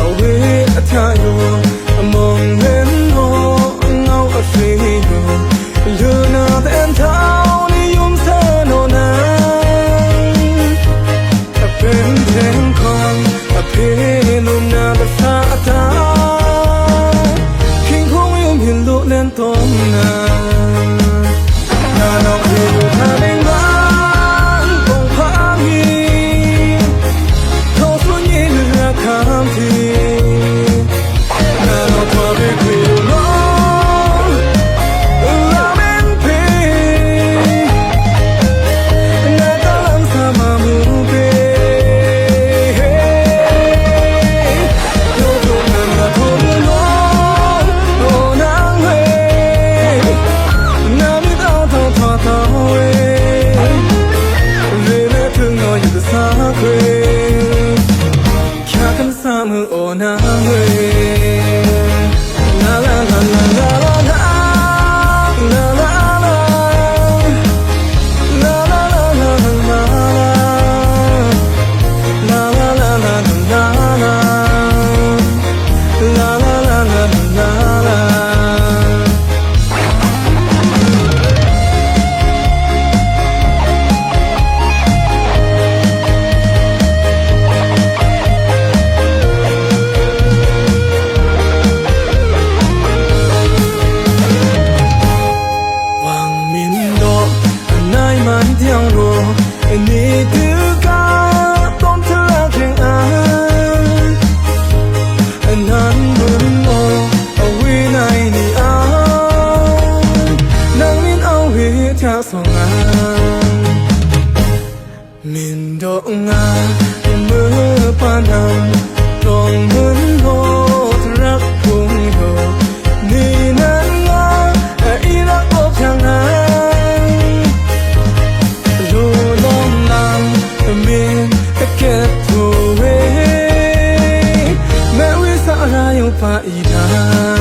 away a tayo among men ho ngau a free ho luna the town yum sa no na a pen ten kong a pen na the fata king kong yum hin lu len tom na na no you having min do nga mơ pa nam rong mun ho trak kung ho ni nan nga ira ko chang na lo long nam min ke tu we me wi sa ra yo pa ida